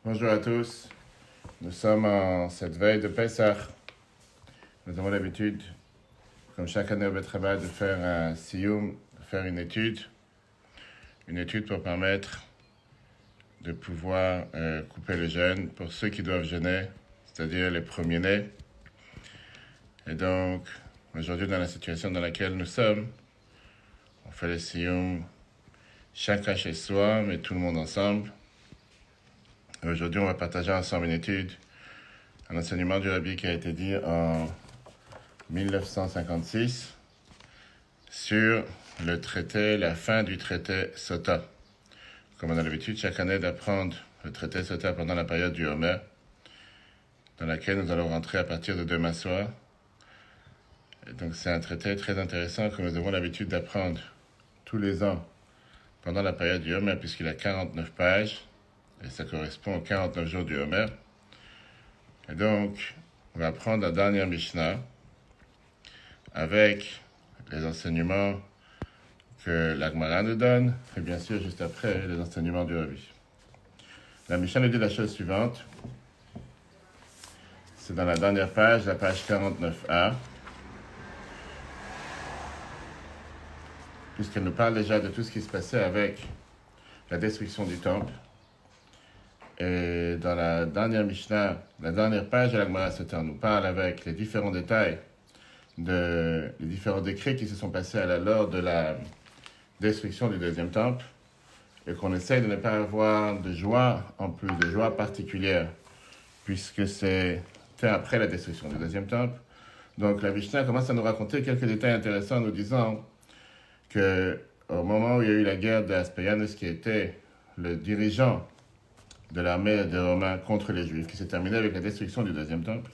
Bonjour à tous. Nous sommes en cette veille de Pessah. Nous avons l'habitude, comme chaque année au Bet Rabbah, de faire un siyum, de faire une étude pour permettre de pouvoir couper le jeûne pour ceux qui doivent jeûner, c'est-à-dire les premiers-nés. Et donc, aujourd'hui, dans la situation dans laquelle nous sommes, on fait le siyum chacun chez soi, mais tout le monde ensemble. Et aujourd'hui, on va partager ensemble une étude, un enseignement du Rabbi qui a été dit en 1956 sur le traité, la fin du traité Sota. Comme on a l'habitude chaque année d'apprendre le traité Sota pendant la période du Homer, dans laquelle nous allons rentrer à partir de demain soir. Et donc c'est un traité très intéressant que nous avons l'habitude d'apprendre tous les ans pendant la période du Homer, puisqu'il a 49 pages, et ça correspond aux 49 jours du Homer. Et donc, on va apprendre la dernière Mishnah avec les enseignements que la Gemara nous donne, et bien sûr, juste après, les enseignements du Rabbi. La Mishnah nous dit la chose suivante. C'est dans la dernière page, la page 49a, puisqu'elle nous parle déjà de tout ce qui se passait avec la destruction du temple. Et dans la dernière Mishnah, la dernière page de la Gemara Sota nous parle avec les différents détails, les différents décrets qui se sont passés lors de la destruction du deuxième temple, et qu'on essaye de ne pas avoir de joie, en plus de joie particulière, puisque c'était après la destruction du deuxième temple. Donc la Mishnah commence à nous raconter quelques détails intéressants en nous disant que au moment où il y a eu la guerre d'Aspayanus, qui était le dirigeant de l'armée des Romains contre les Juifs, qui s'est terminée avec la destruction du deuxième temple,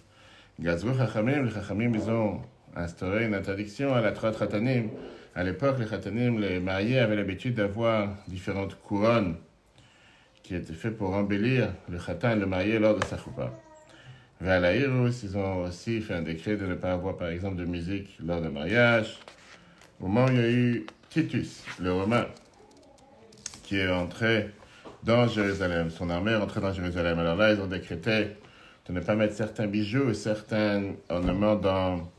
Gazrou Chachamim, les Chachamim, ils ont instauré une interdiction à la Trot Khatanim. À l'époque, les Khatanim, les mariés, avaient l'habitude d'avoir différentes couronnes qui étaient faites pour embellir le Khatan, le marié, lors de sa choupa. Vers la Hirus, ils ont aussi fait un décret de ne pas avoir, par exemple, de musique lors du mariage. Au moment où il y a eu Titus, le Romain, qui est entré dans Jérusalem, son armée est rentrée dans Jérusalem. Alors là, ils ont décrété de ne pas mettre certains bijoux et certains ornements dans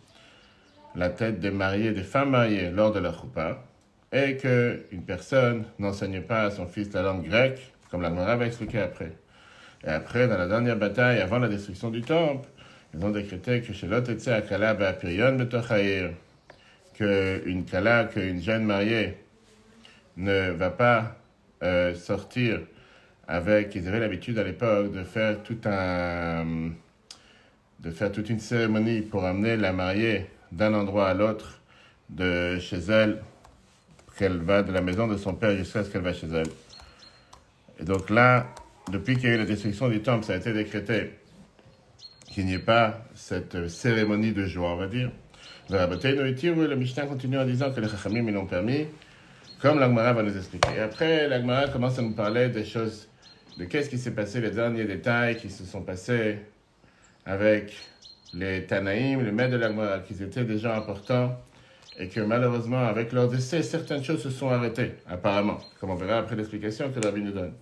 la tête des mariés, des femmes mariées lors de leur choupa, et qu'une personne n'enseigne pas à son fils la langue grecque, comme la Gemara va expliquer après. Et après, dans la dernière bataille, avant la destruction du temple, ils ont décrété que chez l'Otetse Akala Ba'apirion Betochaïr, qu'une jeune mariée ne va pas sortir avec, ils avaient l'habitude à l'époque de faire toute une cérémonie pour amener la mariée d'un endroit à l'autre de chez elle, qu'elle va de la maison de son père jusqu'à ce qu'elle va chez elle. Et donc là, depuis qu'il y a eu la destruction du temple, ça a été décrété qu'il n'y ait pas cette cérémonie de joie, on va dire. Le Mishnah continue en disant que les Chachamim ils l'ont permis, comme la Gemara va nous expliquer. Et après, la Gemara commence à nous parler des choses, de qu'est-ce qui s'est passé, les derniers détails qui se sont passés avec les Tanaïm, les maîtres de la Gemara, qui étaient des gens importants, et que malheureusement, avec leur décès, certaines choses se sont arrêtées, apparemment, comme on verra après l'explication que Rabbi nous donne.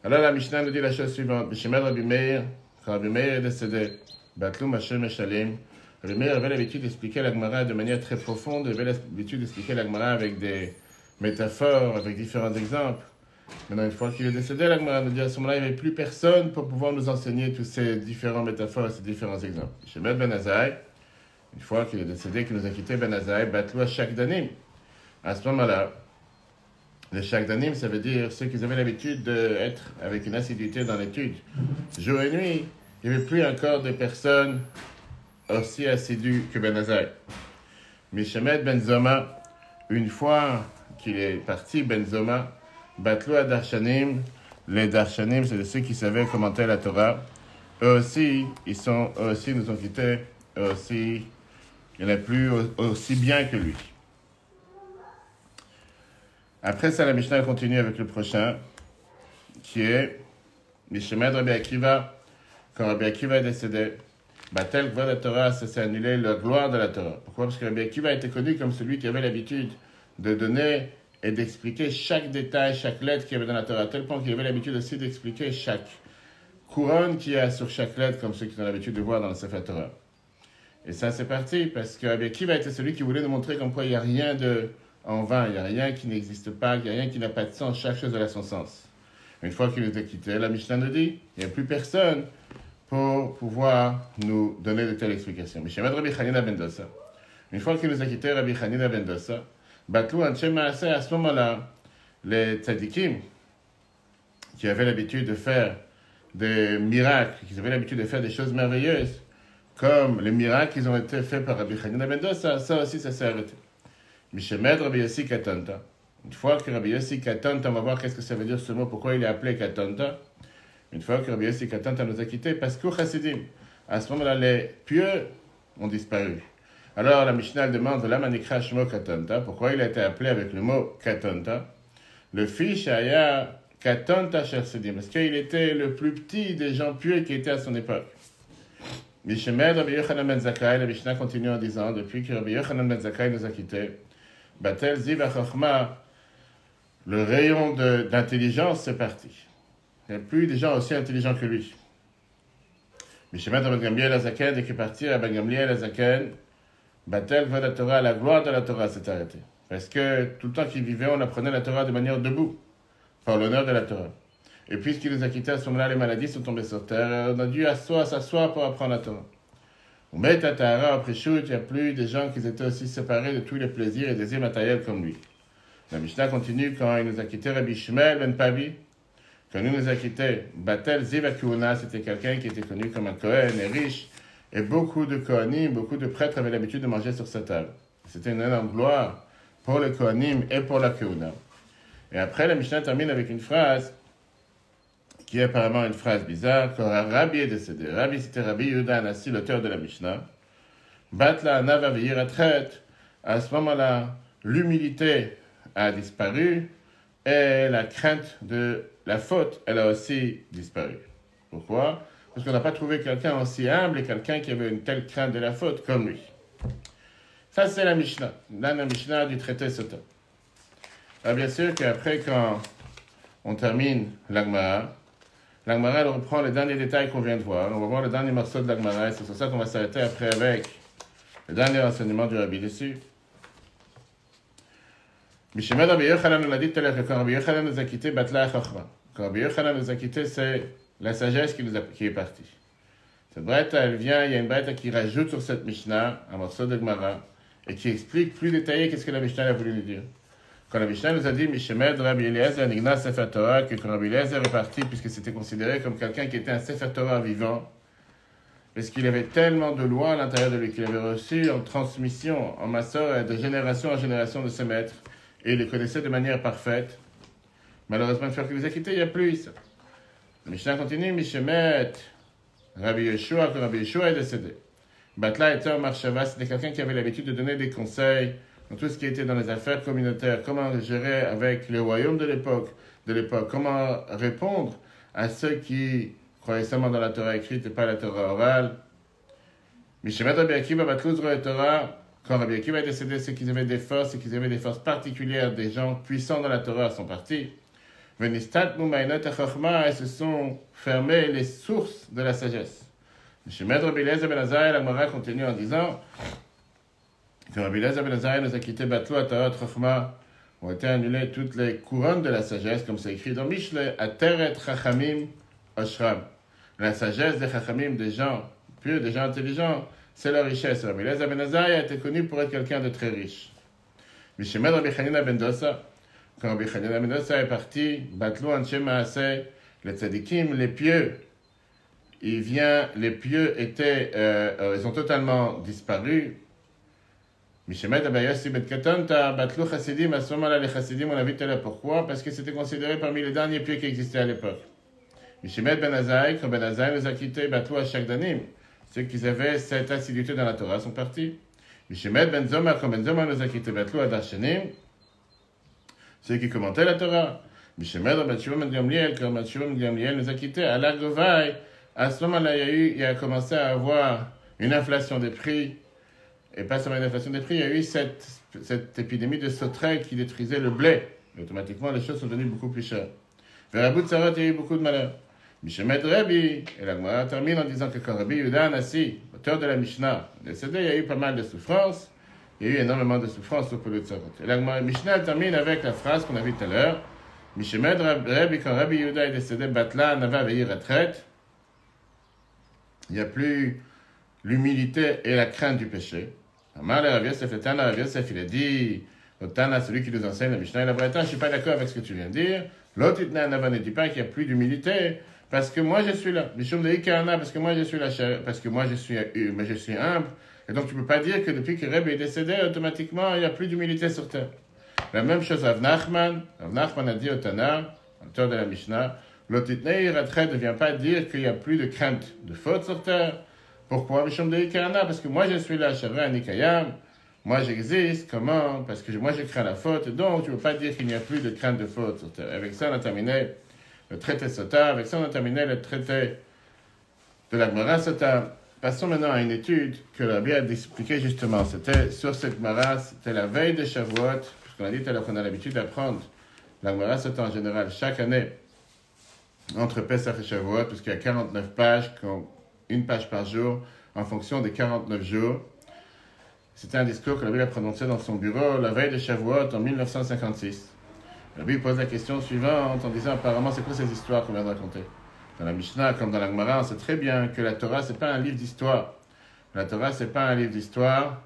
Alors la Mishnah nous dit la chose suivante. Bishimed Rabbi Meir, quand Rabbi Meir est décédé, Batlou Mashem Meshalim, Rabbi Meir avait l'habitude d'expliquer la Gemara de manière très profonde, il avait l'habitude d'expliquer la Gemara avec des métaphores, avec différents exemples. Maintenant, une fois qu'il est décédé, la Gemara nous dit à ce moment-là, il n'y avait plus personne pour pouvoir nous enseigner tous ces différents métaphores, ces différents exemples. Bishimed Ben Azai, une fois qu'il est décédé, qu'il nous a quitté Ben Azai, Batlou à chaque danim. À ce moment-là, les Shakdanim, ça veut dire ceux qui avaient l'habitude d'être avec une assiduité dans l'étude, jour et nuit, il n'y avait plus encore de personnes aussi assidues que Ben Azai. Mishemet Ben Zoma, une fois qu'il est parti, Ben Zoma, Batlou à Darshanim, les Darshanim, c'est ceux qui savaient commenter la Torah, eux aussi nous ont quittés, eux aussi, il n'y en a plus aussi bien que lui. Après ça, la Mishnah continue avec le prochain, qui est Mishemed Rabbi Akiva. Quand Rabbi Akiva est décédé, Batel Gvod la Torah, ça s'est annulé la gloire de la Torah. Pourquoi? Parce que Rabbi Akiva était connu comme celui qui avait l'habitude de donner et d'expliquer chaque détail, chaque lettre qu'il y avait dans la Torah, à tel point qu'il avait l'habitude aussi d'expliquer chaque couronne qu'il y a sur chaque lettre, comme ceux qui ont l'habitude de voir dans le Sefer Torah. Et ça, c'est parti, parce que Rabbi Akiva était celui qui voulait nous montrer comme quoi il n'y a rien de en vain, il n'y a rien qui n'existe pas, il n'y a rien qui n'a pas de sens, chaque chose a son sens. Une fois qu'il nous a quittés, la Mishnah nous dit, il n'y a plus personne pour pouvoir nous donner de telles explications. Mishemed Rabbi Hanina ben Dosa. Une fois qu'il nous a quittés, Rabbi Hanina ben Dosa, Batlou Anshe Maaseh, à ce moment-là, les tzadikim, qui avaient l'habitude de faire des miracles, qui avaient l'habitude de faire des choses merveilleuses, comme les miracles qui ont été faits par Rabbi Hanina ben Dosa, ça aussi, ça s'est arrêté. Mishemed Rabbi Yossi Katanta. Une fois que Rabbi Yossi Katanta, on va voir qu'est-ce que ça veut dire ce mot, pourquoi il est appelé Katanta. Une fois que Rabbi Yossi Katanta nous a quittés, parce qu'au Chassidim, à ce moment-là, les pieux ont disparu. Alors la Mishnah demande la manikra shmo Katanta, pourquoi il a été appelé avec le mot Katanta. Le fils Aya Katanta Chassidim, parce qu'il était le plus petit des gens pieux qui étaient à son époque. Mishemed Rabbi Yochanan ben Zakkai, la Mishnah continue en disant, depuis que Rabbi Yochanan ben Zakkai nous a quittés, Batel Ziv HaChochma, le rayon d'intelligence, c'est parti. Il n'y a plus des gens aussi intelligents que lui. Mishemet Rabban Gamliel Azaken, dès qu'il est parti, Rabban Gamliel Azaken, Batel va la Torah, la gloire de la Torah s'est arrêtée. Parce que tout le temps qu'il vivait, on apprenait la Torah de manière debout, par l'honneur de la Torah. Et puisqu'il nous a quittés à ce moment-là, les maladies sont tombées sur terre, on a dû s'asseoir pour apprendre la Torah. On met à Tahara, après Shoot, il n'y a plus des gens qui étaient aussi séparés de tous les plaisirs et désirs matériels comme lui. La Mishnah continue quand il nous a quitté Rabbi Shmuel ben Pavi. Quand il nous a quitté Batel Ziva Kuhuna, c'était quelqu'un qui était connu comme un Kohen et riche. Et beaucoup de Kohanim, beaucoup de prêtres avaient l'habitude de manger sur sa table. C'était une énorme gloire pour les Kohanim et pour la Kuhuna. Et après, la Mishnah termine avec une phrase qui est apparemment une phrase bizarre. Quand Rabbi est décédé, Rabbi c'était Rabbi Yehuda Anassi, l'auteur de la Mishnah. Batla Nava Veyiratret, à ce moment-là, l'humilité a disparu et la crainte de la faute, elle a aussi disparu. Pourquoi? Parce qu'on n'a pas trouvé quelqu'un aussi humble et quelqu'un qui avait une telle crainte de la faute comme lui. Ça, c'est la Mishnah. Là, la Mishnah du traité Sota. Alors, bien sûr qu'après, quand on termine l'Agmara, l'Agmara, elle reprend les derniers détails qu'on vient de voir. On va voir le dernier morceau de l'Agmara et c'est sur ça qu'on va s'arrêter après avec le dernier enseignement du Rabbi dessus. Mishemed Rabbi Yochanan nous l'a dit tout à l'heure que quand Rabbi Yochanan nous a quitté, Batla Chachma. Quand Rabbi Yochanan nous a quitté, c'est la sagesse qui est partie. Cette brette, elle vient, il y a une brette qui rajoute sur cette Mishnah un morceau de Gemara et qui explique plus détaillé qu'est-ce que la Mishnah a voulu nous dire. Quand la Mishnah nous a dit Mishemed Rabbi Eliezer Nigna Sefer Torah, que quand Rabbi Eliezer est parti, puisque c'était considéré comme quelqu'un qui était un Sefer Torah vivant, parce qu'il avait tellement de lois à l'intérieur de lui, qu'il avait reçu en transmission, en masseur, de génération en génération de ses maîtres, et il les connaissait de manière parfaite. Malheureusement, une fois qu'il nous a quittés, il n'y a plus ça. La Mishnah continue, Mishemet, Rabbi Yeshua, quand Rabbi Yeshua est décédé. Batla était un marchava, c'était quelqu'un qui avait l'habitude de donner des conseils dans tout ce qui était dans les affaires communautaires, comment gérer avec le royaume de l'époque, comment répondre à ceux qui croyaient seulement dans la Torah écrite et pas la Torah orale. Mishemet Rabbi Akiva, Batluz Roe Torah, quand Rabbi Akiva est décédé, c'est qu'ils avaient des forces, et qu'ils avaient des forces particulières, des gens puissants dans la Torah sont partis. Venistat Mumainot Achachma, et se sont fermées les sources de la sagesse. Mishemet Rabbi Eliezer ben Azariah, la Gemara continue en disant que Rabbi Eliezer ben Azariah nous a quitté Batlou Atarat Chachma, ont été annulées toutes les couronnes de la sagesse, comme c'est écrit dans Mishle, Ateret Chachamim Oshram. La sagesse des Chachamim, des gens pieux, des gens intelligents, c'est leur richesse. Rabbi Eliezer ben Azariah était connu pour être quelqu'un de très riche. Mishemed Rabbi Hanina ben Dosa, quand Rabbi Hanina ben Dosa est parti, Batlou Anshe Maaseh, les tzadikim, les pieux, les pieux ils ont totalement disparu. Mishemed Rabbi Yossi ben Katanta, Batlou Chassidim, à ce moment-là, les Chassidim, on a vu tout à l'heure pourquoi, parce que c'était considéré parmi les derniers pieux qui existaient à l'époque. Mishemed ben Azai, quand ben Azai nous a quittés, Batlou Ashakdanim, ceux qui avaient cette assiduité dans la Torah sont partis. Mishemed ben Zoma, quand ben Zoma nous a quittés, Batlou Adarshanim, ceux qui commentaient la Torah. Mishemed Rabbi Shimon ben Gamliel, quand Rabbi Shimon ben Gamliel nous a quittés, à l'Agovai, à ce moment-là, il a commencé à avoir une inflation des prix, et pas seulement une inflation des prix, il y a eu cette épidémie de sauterelles qui détruisait le blé. Et automatiquement, les choses sont devenues beaucoup plus chères. Vers Abu Tsarot, il y a eu beaucoup de malheurs. Mishemed Rabbi, et la Gemara termine en disant que quand Rabbi Yehuda Anassi, auteur de la Mishnah, est décédé, il y a eu pas mal de souffrances, il y a eu énormément de souffrances au Poulut Tzarot. Et la Mishnah termine avec la phrase qu'on a vue tout à l'heure, Mishemed Rabbi, quand Rabbi Yehuda est décédé, Batla Nava Vehi retraite, il n'y a plus l'humilité et la crainte du péché. Amar le Rav Yosef, et Tana Rav Yosef, il a dit, au Tana, celui qui nous enseigne la Mishnah et la Braïta, je ne suis pas d'accord avec ce que tu viens de dire. L'autre Itna Nava ne dit pas qu'il n'y a plus d'humilité, parce que moi je suis là. Mishum de Ikarna, parce que moi je suis là, parce que moi je suis humble. Et donc tu ne peux pas dire que depuis que Rebbe est décédé, automatiquement il n'y a plus d'humilité sur terre. La même chose Rav Nachman. Rav Nachman a dit au Tana, auteur de la Mishnah, l'autre Itna retraite ne vient pas dire qu'il n'y a plus de crainte de faute sur terre. Pourquoi Mishum de Ikarna? Parce que moi je suis là, Shavra Anikayam. Moi j'existe, comment? Parce que moi je crains la faute, donc tu ne peux pas dire qu'il n'y a plus de crainte de faute sur terre. Avec ça on a terminé le traité Sota, avec ça on a terminé le traité de la Gemara Sota. Passons maintenant à une étude que le Rabbi a expliqué justement. C'était sur cette Gemara, c'était la veille de Shavuot, puisqu'on a dit tout à l'heure qu'on a l'habitude d'apprendre la Gemara Sota en général chaque année, entre Pesach et Shavuot, puisqu'il y a 49 pages, une page par jour, en fonction des 49 jours. C'était un discours que le Rabbi a prononcé dans son bureau la veille de Shavuot en 1956. Le Rabbi pose la question suivante en disant apparemment c'est quoi ces histoires qu'on vient de raconter. Dans la Mishnah comme dans la Gemara, on sait très bien que la Torah c'est pas un livre d'histoire. La Torah c'est pas un livre d'histoire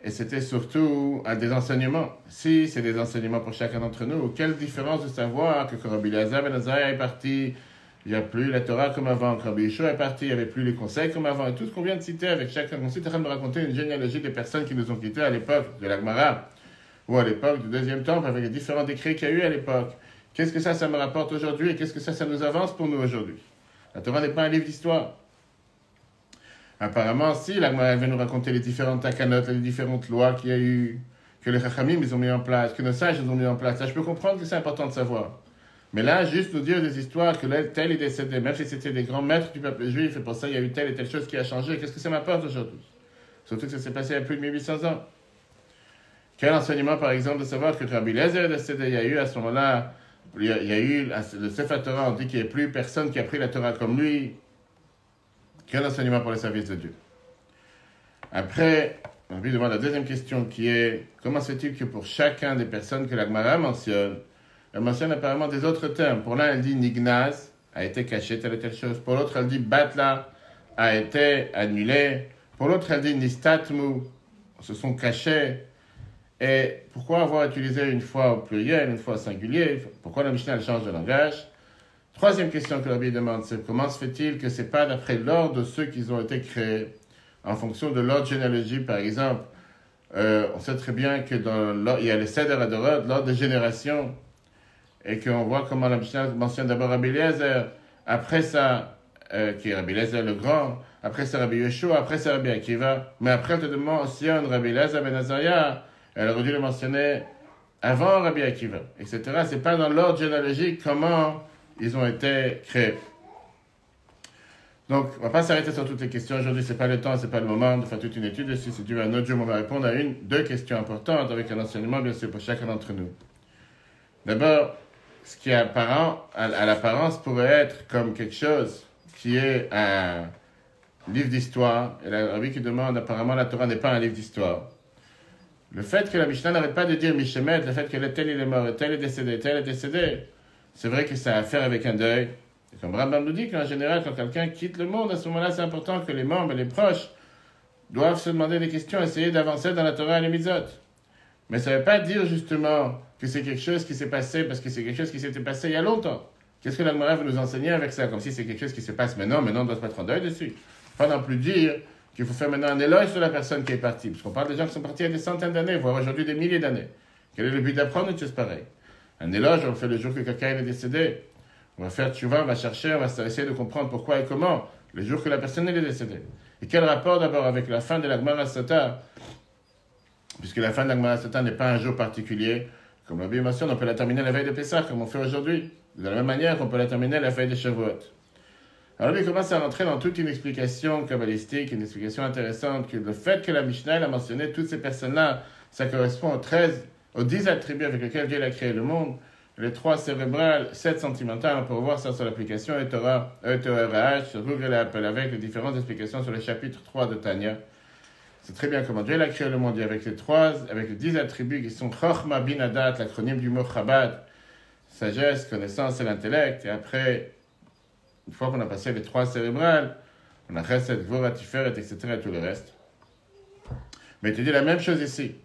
et c'était surtout des enseignements. Si c'est des enseignements pour chacun d'entre nous, quelle différence de savoir que quand Rabbi Elazar ben Azariah est parti, il n'y a plus la Torah comme avant. Quand Rabbi Yeshua est parti, il n'y avait plus les conseils comme avant. Et tout ce qu'on vient de citer avec chacun, on est en train de raconter une généalogie des personnes qui nous ont quittés à l'époque de la Gemara ou à l'époque du deuxième temple avec les différents décrets qu'il y a eu à l'époque. Qu'est-ce que ça me rapporte aujourd'hui et qu'est-ce que ça nous avance pour nous aujourd'hui? La Torah n'est pas un livre d'histoire. Apparemment, si, la Gemara vient nous raconter les différentes takanot, les différentes lois qu'il y a eu, que les Chachamim ils ont mis en place, que nos sages ils ont mis en place. Là, je peux comprendre que c'est important de savoir. Mais là, juste nous dire des histoires que tel est décédé, même si c'était des grands maîtres du peuple juif, et pour ça il y a eu telle et telle chose qui a changé, qu'est-ce que ça m'apporte aujourd'hui? Surtout que ça s'est passé il y a plus de 1800 ans. Quel enseignement, par exemple, de savoir que Rabbi Elazar est décédé, il y a eu à ce moment-là, il y a eu le Sefer Torah, on dit qu'il n'y a plus personne qui a pris la Torah comme lui. Quel enseignement pour le service de Dieu? Après, on lui demande la deuxième question qui est, comment se fait-il que pour chacun des personnes que la Gemara mentionne, elle mentionne apparemment des autres termes. Pour l'un, elle dit Nignaz, a été caché, telle et telle chose. Pour l'autre, elle dit Batla, a été annulé. Pour l'autre, elle dit Nistatmu, se sont cachés. Et pourquoi avoir utilisé une fois au pluriel, une fois au singulier? Pourquoi la Mishnah elle change de langage? Troisième question que Rabbi demande, c'est comment se fait-il que ce n'est pas d'après l'ordre de ceux qui ont été créés, en fonction de l'ordre généalogique, par exemple. On sait très bien que il y a le Seder Adorot, l'ordre des générations, et qu'on voit comment la Mishnah mentionne d'abord Rabbi Eliezer, après ça, qui est Rabbi Eliezer le grand, après c'est Rabbi Yeshua, après c'est Rabbi Akiva, mais après elle te mentionne Rabbi Eliezer ben Azariah, elle aurait dû le mentionner avant Rabbi Akiva, etc. C'est pas dans l'ordre généalogique comment ils ont été créés. Donc, on va pas s'arrêter sur toutes les questions. Aujourd'hui, c'est pas le temps, c'est pas le moment de faire toute une étude dessus. Si Dieu un autre jour, on va répondre à deux questions importantes avec un enseignement, bien sûr, pour chacun d'entre nous. D'abord, ce qui est apparent, à l'apparence, pourrait être comme quelque chose qui est un livre d'histoire. Et la Rabbi qui demande, apparemment, la Torah n'est pas un livre d'histoire. Le fait que la Mishnah n'arrête pas de dire Mishemet, le fait que tel il est mort, tel est décédé, c'est vrai que ça a à faire avec un deuil. Et comme Rambam nous dit qu'en général, quand quelqu'un quitte le monde, à ce moment-là, c'est important que les membres et les proches doivent se demander des questions, essayer d'avancer dans la Torah et les mitzvot. Mais ça ne veut pas dire justement que c'est quelque chose qui s'est passé parce que c'est quelque chose qui s'était passé il y a longtemps. Qu'est-ce que la Gemara veut nous enseigner avec ça? Comme si c'est quelque chose qui se passe maintenant on doit se mettre en deuil dessus. Pas non plus dire qu'il faut faire maintenant un éloge sur la personne qui est partie. Parce qu'on parle des gens qui sont partis il y a des centaines d'années, voire aujourd'hui des milliers d'années. Quel est le but d'apprendre une chose pareille? Un éloge, on le fait le jour que quelqu'un est décédé. On va faire tchouva, on va chercher, on va essayer de comprendre pourquoi et comment, le jour que la personne est décédée. Et quel rapport d'abord avec la fin de la Gemara Sota? Puisque la fin de la Gemara Sota n'est pas un jour particulier. Comme la Bible mentionne, on peut la terminer la veille de Pessah, comme on fait aujourd'hui. De la même manière qu'on peut la terminer la veille de Shavuot. Alors lui, il commence à rentrer dans toute une explication kabbalistique, une explication intéressante, que le fait que la Mishnah elle a mentionné toutes ces personnes-là, ça correspond aux 10 attributs avec lesquels Dieu a créé le monde. les 3 cérébrales, 7 sentimentales. On peut revoir ça sur l'application ETORH sur Google et Apple avec les différentes explications sur le chapitre 3 de Tanya. C'est très bien comment Dieu a créé le monde avec les 10 attributs qui sont Chochma Bin Adat, l'acronyme du mot Chabad, sagesse, connaissance et l'intellect. Et après, une fois qu'on a passé les 3 cérébrales, on a Chesed, Gvura, Tiferet, etc. et tout le reste. Mais tu dis la même chose ici.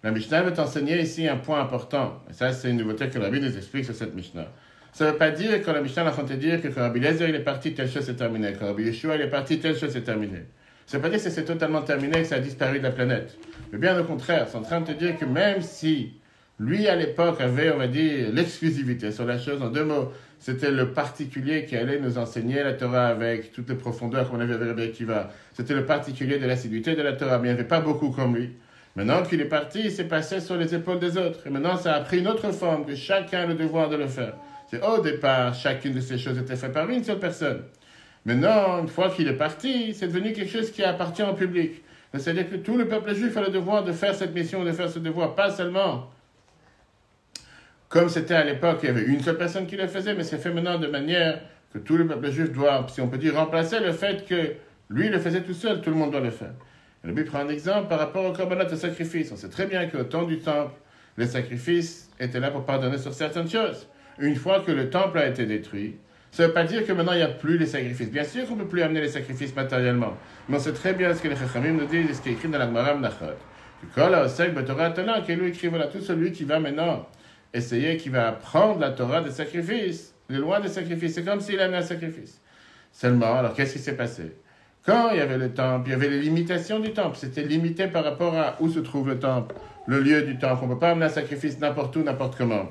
La Mishnah veut t'enseigner ici un point important. Et ça, c'est une nouveauté que le Rabbi nous explique sur cette Mishnah. Ça ne veut pas dire que la Mishnah est en train de te dire que quand Rabbi Eliezer il est parti, telle chose est terminée. Quand Rabbi Yeshua il est parti, telle chose est terminée. Ça ne veut pas dire que c'est totalement terminé, que ça a disparu de la planète. Mais bien au contraire, c'est en train de te dire que même si lui, à l'époque, avait, on va dire, l'exclusivité sur la chose, en 2 mots, c'était le particulier qui allait nous enseigner la Torah avec toutes les profondeurs comme on avait avec Rabbi Akiva. C'était le particulier de l'assiduité de la Torah, mais il n'y avait pas beaucoup comme lui. Maintenant qu'il est parti, il s'est passé sur les épaules des autres. Et maintenant, ça a pris une autre forme, que chacun a le devoir de le faire. C'est au départ, chacune de ces choses était faite par une seule personne. Maintenant, une fois qu'il est parti, c'est devenu quelque chose qui appartient au public. C'est-à-dire que tout le peuple juif a le devoir de faire cette mission, de faire ce devoir, pas seulement comme c'était à l'époque, il y avait une seule personne qui le faisait, mais c'est fait maintenant de manière que tout le peuple juif doit, si on peut dire, remplacer le fait que lui le faisait tout seul, tout le monde doit le faire. Et le but prend un exemple par rapport au korbanot, au sacrifice. On sait très bien qu'au temps du temple, les sacrifices étaient là pour pardonner sur certaines choses. Une fois que le temple a été détruit, ça ne veut pas dire que maintenant il n'y a plus les sacrifices. Bien sûr qu'on ne peut plus amener les sacrifices matériellement, mais on sait très bien ce que les Chachamim nous disent, ce qui est écrit dans la Gemara Menachot. Que Kol HaOsek BeTorah Tana, qui lui écrit, voilà, tout celui qui va maintenant essayer, qui va apprendre la Torah des sacrifices, les lois des sacrifices, c'est comme s'il amenait un sacrifice. Seulement, alors qu'est-ce qui s'est passé? Quand il y avait le temple, il y avait les limitations du temple. C'était limité par rapport à où se trouve le temple, le lieu du temple. On ne peut pas amener un sacrifice n'importe où, n'importe comment.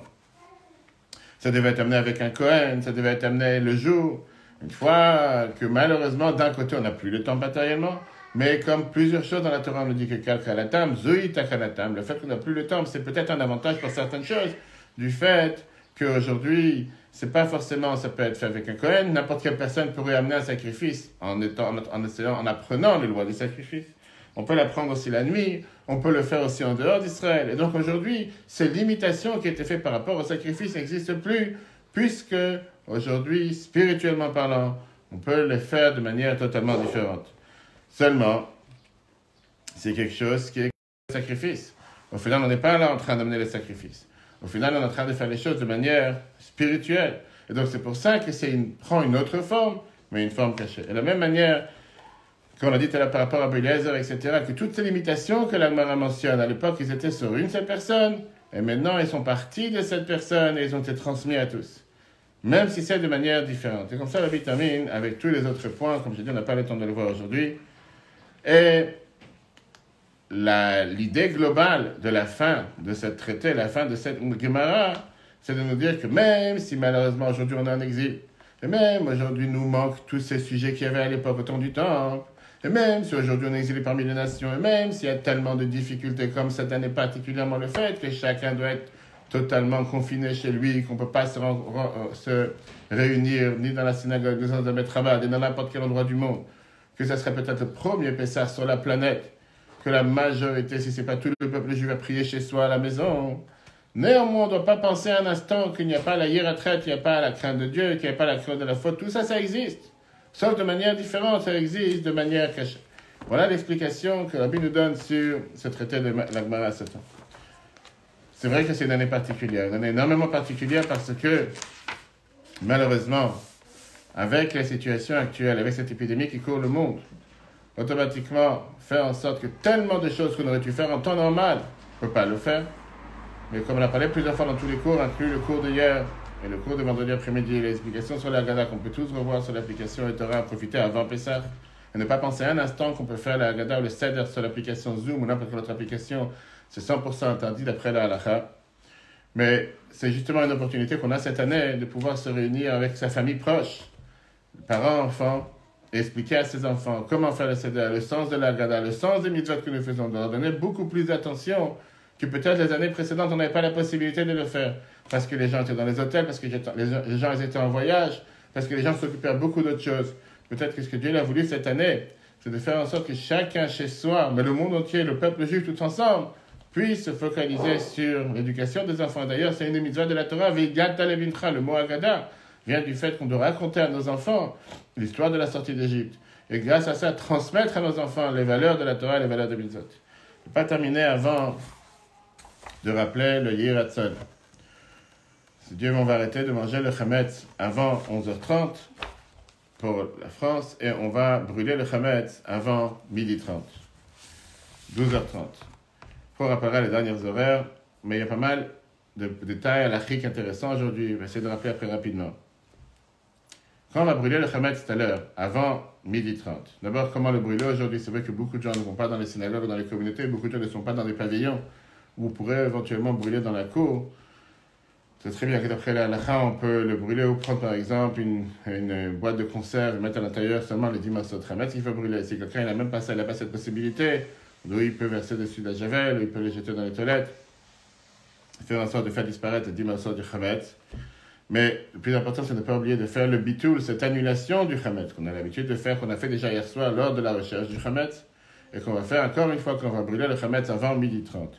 Ça devait être amené avec un Kohen, ça devait être amené le jour. Une fois que malheureusement, d'un côté, on n'a plus le temple matériellement, mais comme plusieurs choses dans la Torah, on nous dit que Kalkalatam, Zoi Takalatam, le fait qu'on n'a plus le temple, c'est peut-être un avantage pour certaines choses, du fait qu'aujourd'hui, c'est pas forcément, ça peut être fait avec un Kohen, n'importe quelle personne pourrait amener un sacrifice en apprenant les lois du sacrifice. On peut l'apprendre aussi la nuit, on peut le faire aussi en dehors d'Israël. Et donc aujourd'hui, ces limitations qui étaient faites par rapport au sacrifice n'existent plus, puisque aujourd'hui, spirituellement parlant, on peut les faire de manière totalement différente. Seulement, c'est quelque chose qui est le sacrifice. Au final, on n'est pas là en train d'amener les sacrifices. Au final, on est en train de faire les choses de manière spirituelle. Et donc, c'est pour ça que prend une autre forme, mais une forme cachée. Et de la même manière, comme on a dit tout à l'heure par rapport à Rabbi Eliezer, etc., que toutes ces limitations que l'Agmara mentionne, à l'époque, ils étaient sur une seule personne, et maintenant, ils sont partis de cette personne, et ils ont été transmis à tous. Même si c'est de manière différente. Et comme ça, la Rabbi termine avec tous les autres points, comme j'ai dit, on n'a pas le temps de le voir aujourd'hui. Et l'idée globale de la fin de cette traité, la fin de cette Gemara, c'est de nous dire que même si malheureusement aujourd'hui on est en exil, et même aujourd'hui nous manquent tous ces sujets qu'il y avait à l'époque au temps du temple, et même si aujourd'hui on est exilé parmi les nations, et même s'il y a tellement de difficultés comme cette année particulièrement le fait que chacun doit être totalement confiné chez lui, qu'on ne peut pas se réunir ni dans la synagogue, ni dans le Beth Rabbah, ni dans n'importe quel endroit du monde, que ce serait peut-être le premier Pessah sur la planète, que la majorité, si ce n'est pas tout le peuple juif, va prier chez soi à la maison. Néanmoins, on ne doit pas penser un instant qu'il n'y a pas la hiératret, qu'il n'y a pas la crainte de Dieu, qu'il n'y a pas la crainte de la faute. Tout ça, ça existe. Sauf de manière différente, ça existe de manière cachée. Voilà l'explication que Rabbi nous donne sur ce traité de la Gemara à ce temps. C'est vrai que c'est une année particulière, une année énormément particulière parce que, malheureusement, avec la situation actuelle, avec cette épidémie qui court le monde, automatiquement faire en sorte que tellement de choses qu'on aurait dû faire en temps normal, on ne peut pas le faire. Mais comme on a parlé plusieurs fois dans tous les cours, inclus le cours d'hier et le cours de vendredi après-midi, les explications sur la Haggadah qu'on peut tous revoir sur l'application et Torah, profiter avant Pessah, et ne pas penser un instant qu'on peut faire la Haggadah ou le Seder sur l'application Zoom ou n'importe quelle autre application, c'est 100% interdit d'après la Halakha. Mais c'est justement une opportunité qu'on a cette année de pouvoir se réunir avec sa famille proche, parents, enfants, et expliquer à ses enfants comment faire le Seder, le sens de la Haggadah, le sens des mitzvot que nous faisons, de leur donner beaucoup plus d'attention que peut-être les années précédentes, on n'avait pas la possibilité de le faire. Parce que les gens étaient dans les hôtels, parce que les gens étaient en voyage, parce que les gens s'occupaient de beaucoup d'autres choses. Peut-être que ce que Dieu a voulu cette année, c'est de faire en sorte que chacun chez soi, mais le monde entier, le peuple juif tout ensemble, puisse se focaliser sur l'éducation des enfants. D'ailleurs, c'est une mitzvah de la Torah, Vegata levincha, le mot Agada vient du fait qu'on doit raconter à nos enfants l'histoire de la sortie d'Égypte. Et grâce à ça, transmettre à nos enfants les valeurs de la Torah et les valeurs de mitzvot. Je ne vais pas terminer avant de rappeler le Yehi Ratzon. Si Dieu on va arrêter de manger le chametz avant 11h30 pour la France et on va brûler le chametz avant 12h30, 12h30. Pour rappeler les dernières horaires, mais il y a pas mal de détails à l'Afrique intéressants aujourd'hui. Je vais essayer de rappeler après rapidement. Quand on va brûler le chametz tout à l'heure, avant 12h30, d'abord, comment le brûler aujourd'hui? C'est vrai que beaucoup de gens ne vont pas dans les synagogues ou dans les communautés, beaucoup de gens ne sont pas dans des pavillons où vous pourrez éventuellement brûler dans la cour. C'est très bien que d'après la halakha, on peut le brûler ou prendre par exemple une boîte de conserve et mettre à l'intérieur seulement les 10 morceaux de chametz qu'il faut brûler. Si quelqu'un n'a même pas ça, il n'a pas cette possibilité, donc il peut verser dessus de la javel, il peut les jeter dans les toilettes, faire en sorte de faire disparaître les 10 morceaux du chametz. Mais le plus important, c'est de ne pas oublier de faire le bitoul, cette annulation du chametz qu'on a l'habitude de faire, qu'on a fait déjà hier soir lors de la recherche du chametz, et qu'on va faire encore une fois quand on va brûler le chametz avant 12h30.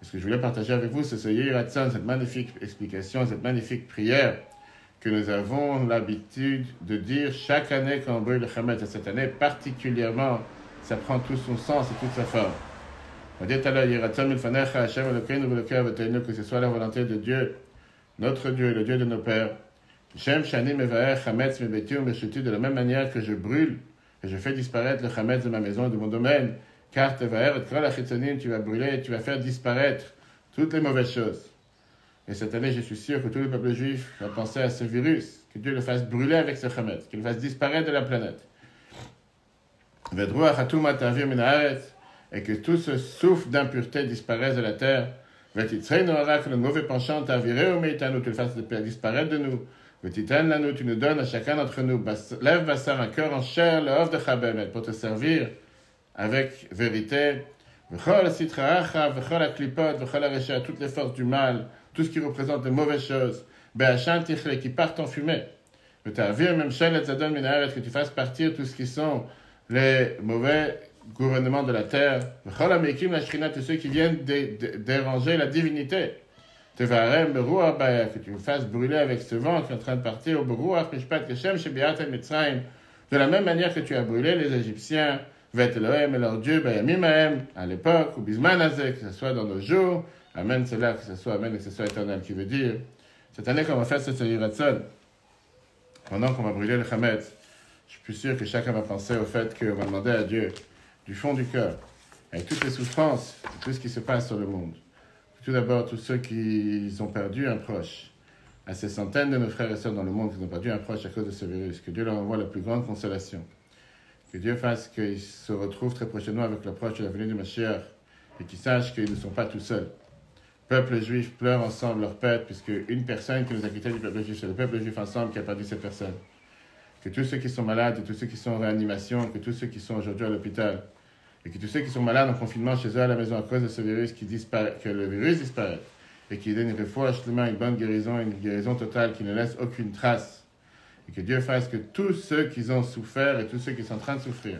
Et ce que je voulais partager avec vous, c'est ce Yehi Ratzon, cette magnifique explication, cette magnifique prière que nous avons l'habitude de dire chaque année quand on brûle le chametz. Et cette année particulièrement, ça prend tout son sens et toute sa forme. On dit à l'heure, Yehi Ratzon milfanecha Hashem Elokeinu v'Elokei Avotenu, que ce soit la volonté de Dieu, notre Dieu, le Dieu de nos pères. Shem shani mevaer chametz mebeti umeshuti, de la même manière que je brûle et je fais disparaître le chametz de ma maison et de mon domaine. Car tevaer et kol hachitzonim, tu vas brûler et tu vas faire disparaître toutes les mauvaises choses. Et cette année, je suis sûr que tout le peuple juif va penser à ce virus, que Dieu le fasse brûler avec ce chametz, qu'il le fasse disparaître de la planète. Vedruach hatuma ta'avir min haaretz, et que tout ce souffle d'impureté disparaisse de la terre. Vetitzreinu hara, que le mauvais penchant ta'avireu meitanu, tu le fasses disparaître de nous. Vetiten lanu, tu nous donnes à chacun d'entre nous, lève bassar, un cœur en chair, le hof de chabemet, pour te servir avec vérité. V'chol sitraacha, v'chol aklipot, v'chol aresha, toutes les forces du mal, tout ce qui représente de mauvaises choses. Be'achan tichle, qui partent en fumée. V'ta'avir même shelet zadon min haaretz, que tu fasses partir tout ce qui sont les mauvais gouvernement de la terre, tous ceux qui viennent déranger la divinité. Que tu me fasses brûler avec ce vent qui est en train de partir au de la même manière que tu as brûlé les Égyptiens, et leur Dieu, à l'époque, ou Bismanazé, que ce soit dans nos jours, Amen, c'est là, que ce soit Amen et que ce soit éternel, qui veut dire, cette année qu'on va faire ce Yehi Ratzon, pendant qu'on va brûler le chametz, je suis plus sûr que chacun va penser au fait qu'on va demander à Dieu, du fond du cœur, avec toutes les souffrances, tout ce qui se passe sur le monde. Tout d'abord, tous ceux qui ont perdu un proche, à ces centaines de nos frères et sœurs dans le monde qui ont perdu un proche à cause de ce virus, que Dieu leur envoie la plus grande consolation. Que Dieu fasse qu'ils se retrouvent très prochainement avec l'approche de la venue du Mashiach et qu'ils sachent qu'ils ne sont pas tout seuls. Peuple juif pleure ensemble leur perte, puisque une personne qui nous a quittés du peuple juif, c'est le peuple juif ensemble qui a perdu cette personne. Que tous ceux qui sont malades et tous ceux qui sont en réanimation, que tous ceux qui sont aujourd'hui à l'hôpital, et que tous ceux qui sont malades en confinement chez eux à la maison à cause de ce virus, que le virus disparaisse, et qu'il donne une bonne guérison, une guérison totale qui ne laisse aucune trace, et que Dieu fasse que tous ceux qui ont souffert et tous ceux qui sont en train de souffrir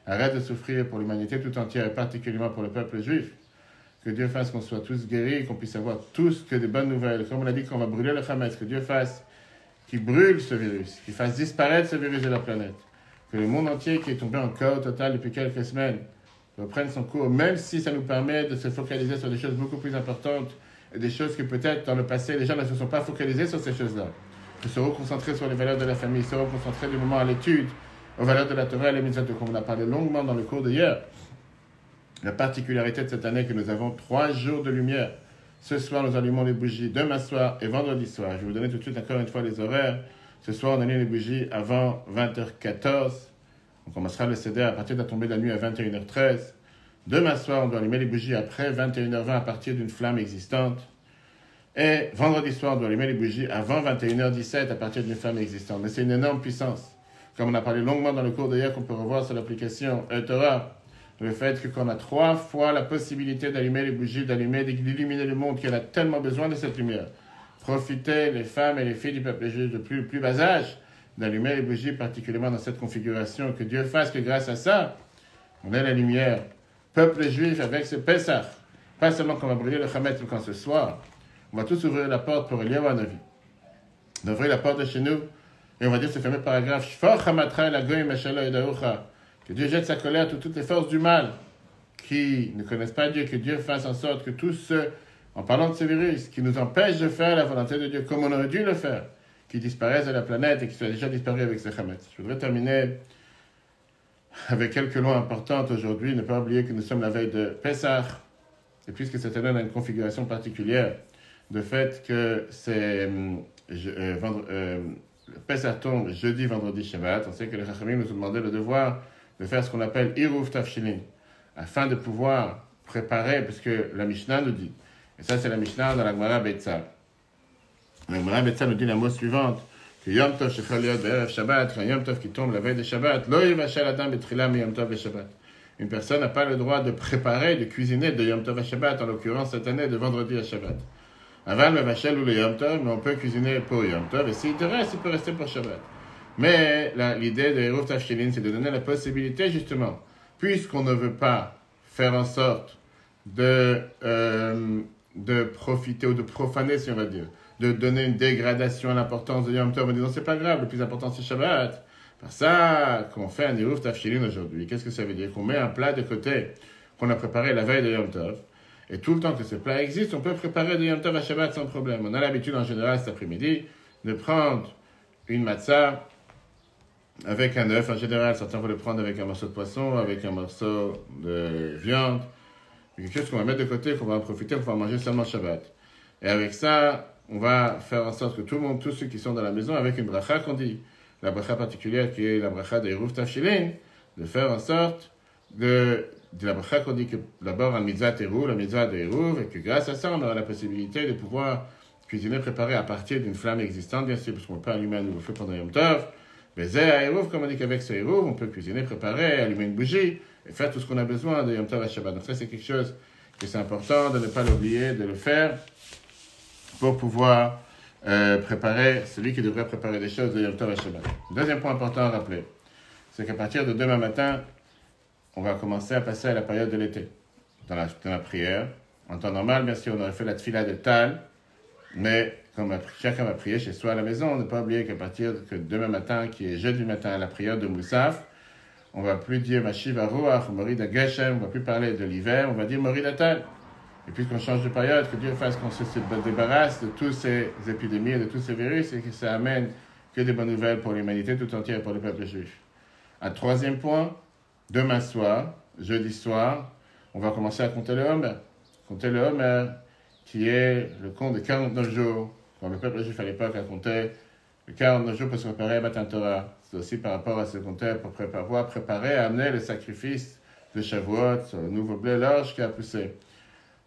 arrêtent de souffrir pour l'humanité tout entière, et particulièrement pour le peuple juif. Que Dieu fasse qu'on soit tous guéris, et qu'on puisse avoir tous que des bonnes nouvelles. Comme on a dit qu'on va brûler le chametz, que Dieu fasse qu'il brûle ce virus, qu'il fasse disparaître ce virus de la planète. Que le monde entier qui est tombé en chaos total depuis quelques semaines reprenne son cours, même si ça nous permet de se focaliser sur des choses beaucoup plus importantes et des choses que peut-être dans le passé, les gens ne se sont pas focalisés sur ces choses-là. De se reconcentrer sur les valeurs de la famille, se reconcentrer du moment à l'étude, aux valeurs de la Torah et les mitzvot, comme on a parlé longuement dans le cours d'hier. La particularité de cette année, que nous avons 3 jours de lumière. Ce soir, nous allumons les bougies, demain soir et vendredi soir. Je vais vous donner tout de suite encore une fois les horaires. Ce soir, on allume les bougies avant 20h14. On commencera le CDR à partir de la tombée de la nuit à 21h13. Demain soir, on doit allumer les bougies après 21h20 à partir d'une flamme existante. Et vendredi soir, on doit allumer les bougies avant 21h17 à partir d'une flamme existante. Mais c'est une énorme puissance. Comme on a parlé longuement dans le cours d'hier, qu'on peut revoir sur l'application Torah, le fait qu'on a 3 fois la possibilité d'allumer les bougies, d'illuminer le monde, qui en a tellement besoin de cette lumière. Profitez, les femmes et les filles du peuple juif de plus bas âge, d'allumer les bougies, particulièrement dans cette configuration. Que Dieu fasse que grâce à ça, on ait la lumière. Peuple juif avec ce Pessah, Pas seulement qu'on va brûler le Hametz quand ce soir, on va tous ouvrir la porte pour Eliyahu Hanavi. D'ouvrir la porte de chez nous, et on va dire ce fameux paragraphe, Shfor Hamatra el Hagoyim Asher lo yidaucha, que Dieu jette sa colère sur toutes les forces du mal qui ne connaissent pas Dieu, que Dieu fasse en sorte que tous ceux, en parlant de ce virus, qui nous empêchent de faire la volonté de Dieu comme on aurait dû le faire, qui disparaissent de la planète et qui soient déjà disparus avec ce Hametz. Je voudrais terminer avec quelques lois importantes aujourd'hui. Ne pas oublier que nous sommes la veille de Pessah, et puisque cette année a une configuration particulière, de fait que c'est Pessah tombe jeudi, vendredi, Shabbat, on sait que les Chachamim nous ont demandé le devoir de faire ce qu'on appelle Iruv Tafshilin, afin de pouvoir préparer, parce que la Mishnah nous dit, et ça c'est la Mishnah dans la Gemara Betzal. La Gemara Betzal nous dit la mot suivante, que Yom Tov shechal yod be'erev Shabbat, qu'un Yom Tov qui tombe la veille de Shabbat, lo yivashel adam betrila mi Yom Tov le Shabbat. Une personne n'a pas le droit de préparer, de cuisiner de Yom Tov à Shabbat, en l'occurrence cette année de vendredi à Shabbat. Aval mevashel ou le Yom Tov, mais on peut cuisiner pour Yom Tov, et s'il te reste, il peut rester pour Shabbat. Mais l'idée de Eruv Tafshilin, c'est de donner la possibilité, justement, puisqu'on ne veut pas faire en sorte de profiter ou de profaner, si on va dire, de donner une dégradation à l'importance de Yom Tov en disant c'est pas grave, le plus important c'est Shabbat. Par ça, qu'on fait un Eruv Tafshilin aujourd'hui, qu'est-ce que ça veut dire? Qu'on met un plat de côté qu'on a préparé la veille de Yom Tov, et tout le temps que ce plat existe, on peut préparer de Yom Tov à Shabbat sans problème. On a l'habitude en général cet après-midi de prendre une matzah avec un œuf. En général, certains vont le prendre avec un morceau de poisson, avec un morceau de viande, quelque chose qu'on va mettre de côté, qu'on va en profiter, qu'on va manger seulement Shabbat. Et avec ça, on va faire en sorte que tout le monde, tous ceux qui sont dans la maison, avec une bracha qu'on dit, la bracha particulière qui est la bracha de Eruv Tafshilin, de faire en sorte de la bracha qu'on dit que d'abord un mitzvah teru, la mitzvah de Eruv, et que grâce à ça, on aura la possibilité de pouvoir cuisiner, préparer à partir d'une flamme existante, bien sûr, parce qu'on peut allumer un nouveau feu pendant Yom Tov. Mais à Eruv, comme on dit qu'avec ce Eruv, on peut cuisiner, préparer, allumer une bougie, et faire tout ce qu'on a besoin de Yom Tov à Shabbat. Donc ça, c'est quelque chose que c'est important de ne pas l'oublier, de le faire, pour pouvoir préparer, celui qui devrait préparer des choses de Yom Tov à Shabbat. Deuxième point important à rappeler, c'est qu'à partir de demain matin, on va commencer à passer à la période de l'été, dans la prière. En temps normal, bien sûr, on aurait fait la tfila de Tal, mais comme chacun va prier chez soi à la maison, on ne peut pas oublier qu'à partir de demain matin, qui est jeudi matin, à la prière de Moussaf, on ne va plus dire Mashiv Aruach, Morid Ageshem, on ne va plus parler de l'hiver, on va dire Morid Atal. Et puisqu'on change de période, que Dieu fasse qu'on se débarrasse de toutes ces épidémies, de tous ces virus, et que ça amène que des bonnes nouvelles pour l'humanité tout entière et pour le peuple juif. Un troisième point, demain soir, jeudi soir, on va commencer à compter le Homer. Compter le Homer, qui est le compte de 49 jours. Quand le peuple juif à l'époque a compté les 49 jours pour se préparer à Matan Torah. C'est aussi par rapport à ce compteur pour préparer à amener le sacrifice de Shavuot sur le nouveau blé l'orge qui a poussé.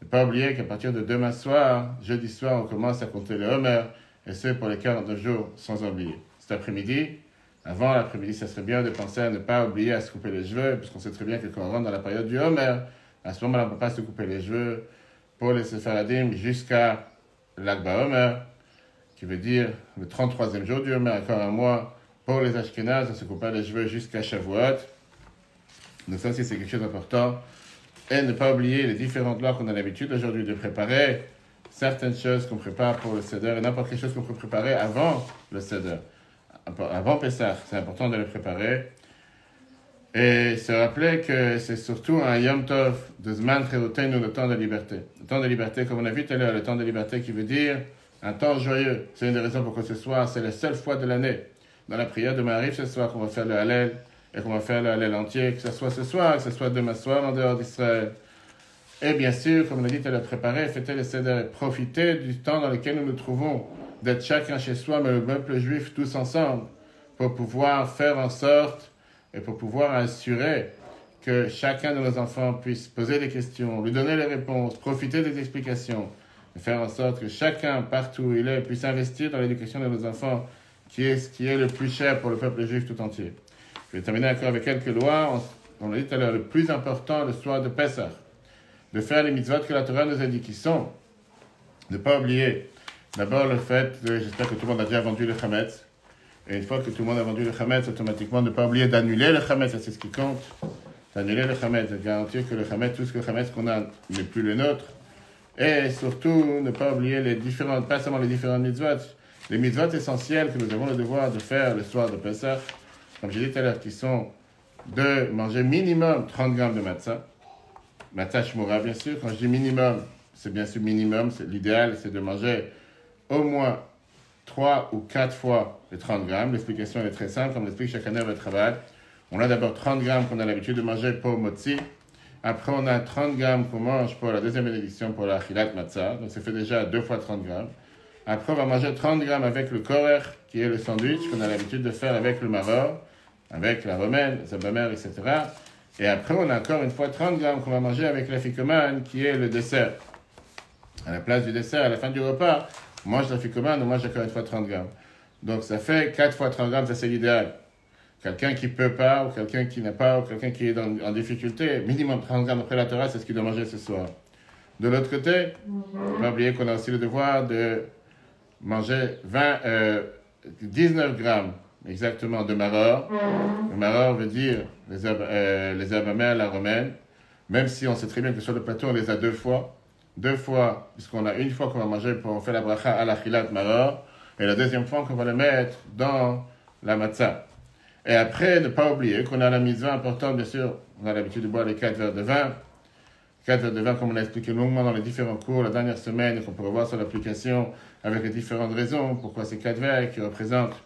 Ne pas oublier qu'à partir de demain soir, jeudi soir, on commence à compter le Homer, et c'est pour les 49 jours sans oublier. Cet après-midi, avant l'après-midi, ça serait bien de penser à ne pas oublier à se couper les cheveux, puisqu'on sait très bien que quand on rentre dans la période du Homer, à ce moment-là, on ne peut pas se couper les cheveux pour les Séfaradim jusqu'à l'Akba Homer, qui veut dire le 33e jour du Homer, encore un mois. Pour les Ashkénazes, on se coupe pas les cheveux jusqu'à Shavuot. Donc ça aussi, c'est quelque chose d'important. Et ne pas oublier les différentes lois qu'on a l'habitude aujourd'hui de préparer, certaines choses qu'on prépare pour le Seder, et n'importe quelle chose qu'on peut préparer avant le Seder. Avant Pessah, c'est important de le préparer. Et se rappeler que c'est surtout un Yom Tov de Zman Cherutenu, le temps de liberté. Le temps de liberté, comme on a vu tout à l'heure, le temps de liberté qui veut dire un temps joyeux. C'est une des raisons pourquoi ce soir, c'est la seule fois de l'année, dans la prière de Maariv ce soir, qu'on va faire le Hallel, et qu'on va faire le Hallel entier, que ce soit ce soir, que ce soit demain soir en dehors d'Israël. Et bien sûr, comme on a dit, de le préparer, fêter le Seder, et profiter du temps dans lequel nous nous trouvons, d'être chacun chez soi, mais le peuple juif tous ensemble, pour pouvoir faire en sorte et pour pouvoir assurer que chacun de nos enfants puisse poser des questions, lui donner les réponses, profiter des explications, et faire en sorte que chacun, partout où il est, puisse investir dans l'éducation de nos enfants, qui est ce qui est le plus cher pour le peuple juif tout entier. Je vais terminer encore avec quelques lois. On l'a dit tout à l'heure, le plus important le soir de Pessah, de faire les mitzvot que la Torah nous a dit qui sont, ne pas oublier d'abord le fait, j'espère que tout le monde a déjà vendu le Hametz, et une fois que tout le monde a vendu le Hametz, automatiquement ne pas oublier d'annuler le Hametz, ça c'est ce qui compte, d'annuler le Hametz, de garantir que le Hametz, tout ce que le Hametz qu'on a n'est plus le nôtre, Et surtout, ne pas oublier pas seulement les différentes mitzvot, les mitzvot essentielles que nous avons le devoir de faire le soir de Pessah, comme j'ai dit tout à l'heure, qui sont de manger minimum 30 grammes de matzah. Matzah shmura, bien sûr. Quand je dis minimum, c'est bien sûr minimum. L'idéal, c'est de manger au moins 3 ou 4 fois les 30 grammes. L'explication est très simple, comme l'explique chaque année au travail. On a d'abord 30 grammes qu'on a l'habitude de manger pour motzi. Après, on a 30 grammes qu'on mange pour la deuxième bénédiction, pour la chilat matzah. Donc, ça fait déjà 2 fois 30 grammes. Après, on va manger 30 grammes avec le korer, qui est le sandwich qu'on a l'habitude de faire avec le maror, avec la romaine, les abamères, etc. Et après, on a encore une fois 30 grammes qu'on va manger avec la ficomane, qui est le dessert. À la place du dessert, à la fin du repas, on mange la ficomane, on mange encore une fois 30 grammes. Donc, ça fait 4 fois 30 grammes, ça c'est l'idéal. Quelqu'un qui ne peut pas, ou quelqu'un qui n'a pas, ou quelqu'un qui est en difficulté, minimum 30 grammes après la Torah, c'est ce qu'il doit manger ce soir. De l'autre côté, il ne faut pas oublier qu'on a aussi le devoir de manger 19 grammes exactement de maror. Le maror veut dire les abamères, la romaine, même si on sait très bien que sur le plateau, on les a 2 fois. 2 fois, puisqu'on a une fois qu'on va manger pour faire la bracha à la chilat maror, et la deuxième fois qu'on va le mettre dans la matzah. Et après, ne pas oublier qu'on a la mitzvah importante, bien sûr, on a l'habitude de boire les 4 verres de vin. 4 verres de vin, comme on l'a expliqué longuement dans les différents cours la dernière semaine, et qu'on pourra voir sur l'application avec les différentes raisons, pourquoi ces 4 verres qui représentent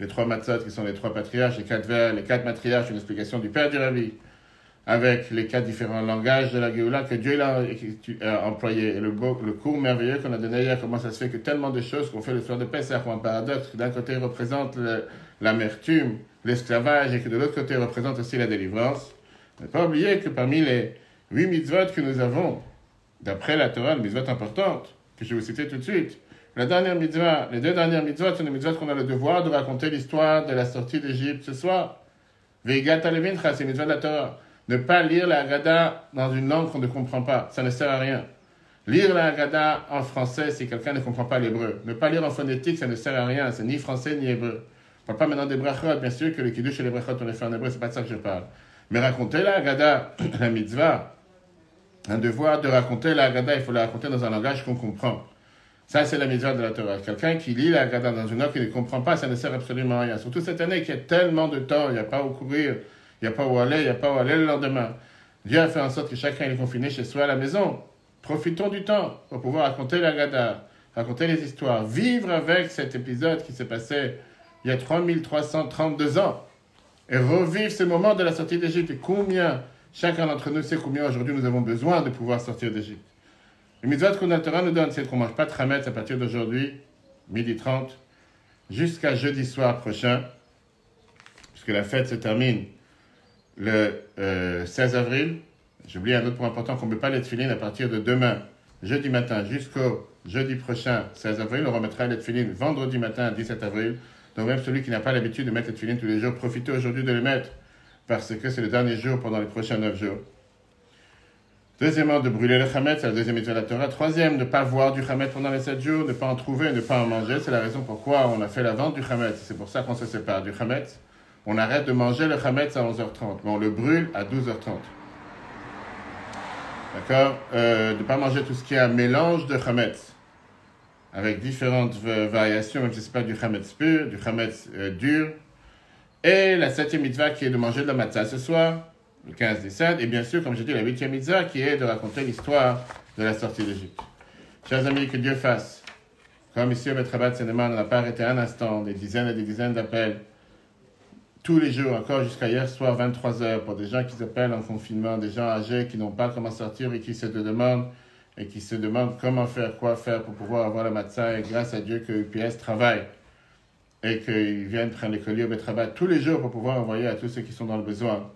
les 3 matzot, qui sont les 3 patriarches, les 4 verres, les 4 matriarches, une explication du Père du Rabbi, avec les 4 différents langages de la Géoula que Dieu a employé. Et le cours merveilleux qu'on a donné hier, comment ça se fait que tellement de choses qu'on fait le soir de Pessah ont un paradoxe, que d'un côté représente l'amertume, l'esclavage, et que de l'autre côté représente aussi la délivrance. Ne pas oublier que parmi les 8 mitzvot que nous avons, d'après la Torah, les mitzvot importantes, que je vais vous citer tout de suite, les 2 dernières mitzvot sont des mitzvot qu'on a le devoir de raconter l'histoire de la sortie d'Égypte ce soir. Veigat alevincha, c'est les mitzvot de la Torah. Ne pas lire la Haggadah dans une langue qu'on ne comprend pas, ça ne sert à rien. Lire la Haggadah en français si quelqu'un ne comprend pas l'hébreu. Ne pas lire en phonétique, ça ne sert à rien, c'est ni français ni hébreu. Je ne parle pas maintenant des brachot, bien sûr que le kiddush et les brachot on les fait en hébreu, c'est pas de ça que je parle. Mais raconter la Haggadah, la mitzvah, un devoir de raconter la Haggadah, il faut la raconter dans un langage qu'on comprend. Ça, c'est la mitzvah de la Torah. Quelqu'un qui lit la Haggadah dans une langue qu'il ne comprend pas, ça ne sert absolument à rien. Surtout cette année qu'il y a tellement de temps, il n'y a pas où courir, il n'y a pas où aller, il n'y a pas où aller le lendemain. Dieu a fait en sorte que chacun est confiné chez soi à la maison. Profitons du temps pour pouvoir raconter la Haggadah, raconter les histoires, vivre avec cet épisode qui s'est passé il y a 3332 ans et revivre ce moment de la sortie d'Égypte. Et combien, chacun d'entre nous sait combien aujourd'hui nous avons besoin de pouvoir sortir d'Égypte. Le mitzvot qu'on a Torah nous donne, c'est qu'on ne mange pas de chametz à partir d'aujourd'hui, 12h30, jusqu'à jeudi soir prochain, puisque la fête se termine le 16 avril. J'ai oublié un autre point important, qu'on ne peut pas les tefilines à partir de demain, jeudi matin, jusqu'au jeudi prochain, 16 avril. On remettra les tefilines vendredi matin, 17 avril. Donc même celui qui n'a pas l'habitude de mettre les tefilines tous les jours, profitez aujourd'hui de les mettre, parce que c'est le dernier jour pendant les prochains 9 jours. Deuxièmement, de brûler le chametz, c'est la deuxième mitzvah de la Torah. Troisième, ne pas boire du chametz pendant les 7 jours, ne pas en trouver, ne pas en manger. C'est la raison pourquoi on a fait la vente du chametz. C'est pour ça qu'on se sépare du chametz. On arrête de manger le chametz à 11h30, mais on le brûle à 12h30. D'accord, de ne pas manger tout ce qui est un mélange de chametz, avec différentes variations, même si ce n'est pas du chametz pur, du chametz dur. Et la 7e mitzvah qui est de manger de la matzah ce soir, le 15-17, et bien sûr, comme je dis, la 8e mitzvah qui est de raconter l'histoire de la sortie d'Égypte. Chers amis, que Dieu fasse, comme ici au Bet Rabat Sénéman, on n'a pas arrêté un instant, des dizaines et des dizaines d'appels, tous les jours, encore jusqu'à hier soir, 23h, pour des gens qui s'appellent en confinement, des gens âgés qui n'ont pas comment sortir et qui se demandent comment faire, quoi faire pour pouvoir avoir la matzah. Et grâce à Dieu que UPS travaille et qu'ils viennent prendre les colis au Bet Rabat tous les jours pour pouvoir envoyer à tous ceux qui sont dans le besoin.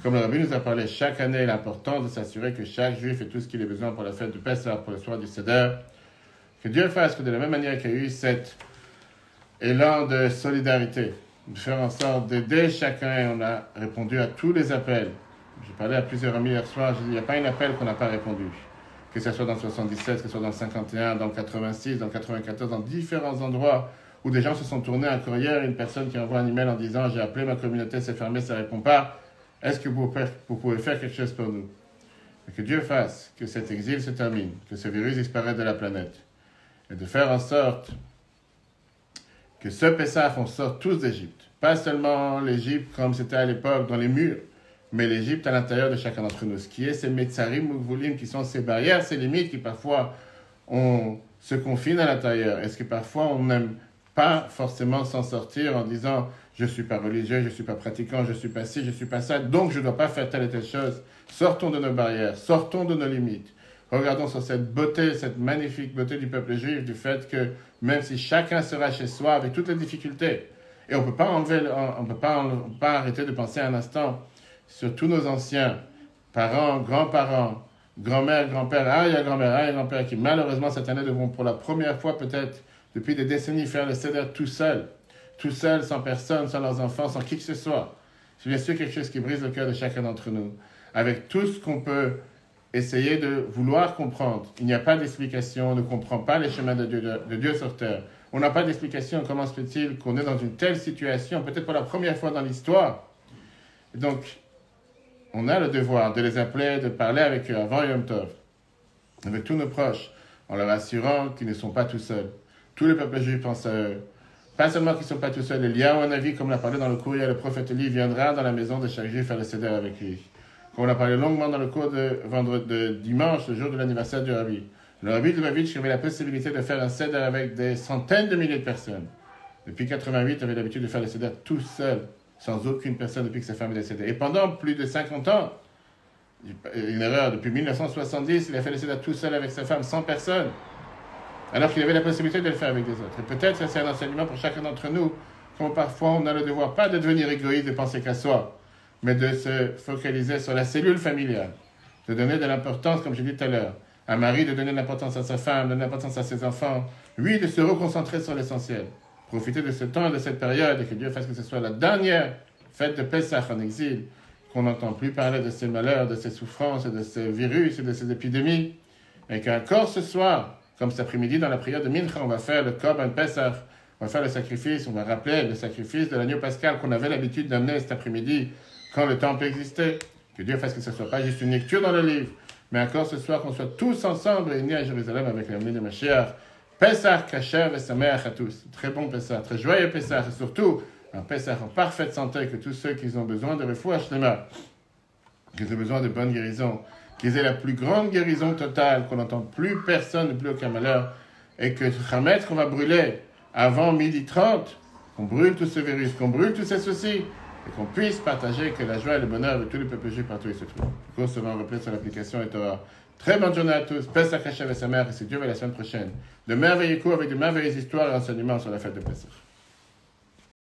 Comme le Rabbi nous a parlé chaque année, l'importance de s'assurer que chaque juif ait tout ce qu'il a besoin pour la fête du Pessah, pour le soir du Seder. Que Dieu fasse que de la même manière qu'il y a eu cet élan de solidarité, de faire en sorte d'aider chacun, et on a répondu à tous les appels. J'ai parlé à plusieurs amis hier soir, j'ai dit, il n'y a pas un appel qu'on n'a pas répondu. Que ce soit dans le 77, que ce soit dans le 51, dans le 86, dans le 94, dans différents endroits où des gens se sont tournés. Encore hier, une personne qui envoie un email en disant, j'ai appelé ma communauté, c'est fermé, ça ne répond pas. Est-ce que vous pouvez faire quelque chose pour nous? et que Dieu fasse que cet exil se termine, que ce virus disparaisse de la planète, et de faire en sorte que ce Pessah, on sorte tous d'Égypte. Pas seulement l'Égypte comme c'était à l'époque dans les murs, mais l'Égypte à l'intérieur de chacun d'entre nous. Ce qui est ces Metzarim Mugvulim, qui sont ces barrières, ces limites qui parfois on se confine à l'intérieur. Est-ce que parfois on n'aime pas forcément s'en sortir en disant je ne suis pas religieux, je ne suis pas pratiquant, je ne suis pas ci, je ne suis pas ça, donc je ne dois pas faire telle et telle chose. Sortons de nos barrières, sortons de nos limites. Regardons sur cette beauté, cette magnifique beauté du peuple juif, du fait que même si chacun sera chez soi avec toutes les difficultés, et on ne peut pas arrêter de penser un instant sur tous nos anciens, parents, grands-parents, grand-mère, grand-père, arrière-grand-mère, arrière-grand-père, qui malheureusement cette année devront pour la première fois peut-être depuis des décennies faire le Seder tout seuls, sans personne, sans leurs enfants, sans qui que ce soit. C'est bien sûr quelque chose qui brise le cœur de chacun d'entre nous. Avec tout ce qu'on peut essayer de vouloir comprendre, il n'y a pas d'explication, on ne comprend pas les chemins de Dieu sur terre. On n'a pas d'explication, comment se fait-il qu'on est dans une telle situation, peut-être pour la première fois dans l'histoire. Et donc, on a le devoir de les appeler, de parler avec eux avant Yom Tov, avec tous nos proches, en leur assurant qu'ils ne sont pas tout seuls. Tout le peuple juif pense à eux. Pas seulement qu'ils ne sont pas tout seuls, il y a un avis, comme l'a parlé dans le courrier, le prophète Élie viendra dans la maison de chaque juif faire le Seder avec lui. Comme on l'a parlé longuement dans le cours de dimanche, le jour de l'anniversaire du Rabbi. Le Rabbi de Lubavitch avait la possibilité de faire un Seder avec des centaines de milliers de personnes. Depuis 88, il avait l'habitude de faire le Seder tout seul, sans aucune personne depuis que sa femme est décédée. Et pendant plus de 50 ans, une erreur, depuis 1970, il a fait le Seder tout seul avec sa femme, sans personne. Alors qu'il avait la possibilité de le faire avec des autres. Et peut-être que c'est un enseignement pour chacun d'entre nous, comme parfois on a le devoir, pas de devenir égoïste, de penser qu'à soi, mais de se focaliser sur la cellule familiale, de donner de l'importance, comme j'ai dit tout à l'heure, un mari de donner de l'importance à sa femme, de donner de l'importance à ses enfants, lui de se reconcentrer sur l'essentiel, profiter de ce temps, de cette période, et que Dieu fasse que ce soit la dernière fête de Pessah en exil, qu'on n'entend plus parler de ces malheurs, de ces souffrances, de ces virus et de ces épidémies, et qu'encore ce soir, comme cet après-midi dans la prière de Mincha, on va faire le Korban Pessah, on va faire le sacrifice, on va rappeler le sacrifice de l'agneau pascal qu'on avait l'habitude d'amener cet après-midi quand le temple existait. Que Dieu fasse que ce ne soit pas juste une lecture dans le livre, mais encore ce soir qu'on soit tous ensemble réunis à Jérusalem avec l'amener de Mashiach. Pessah, Kasher et Sameach à tous. Très bon Pessah, très joyeux Pessah, et surtout un Pessah en parfaite santé, que tous ceux qui ont besoin de refoua shlema, qu'ils aient besoin de bonne guérison, qu'ils aient la plus grande guérison totale, qu'on n'entende plus personne, plus aucun malheur, et que Khamet qu'on va brûler avant 12h30, qu'on brûle tous ces virus, qu'on brûle tous ces soucis, et qu'on puisse partager que la joie et le bonheur de tous les peuples juifs partout où ils se trouvent. Le cours sera repris sur l'application et Torah. Très bonne journée à tous. Pessah Kasher et sa mère, et c'est Dieu veut la semaine prochaine. De merveilleux cours avec de merveilleuses histoires et enseignements sur la fête de Pessah.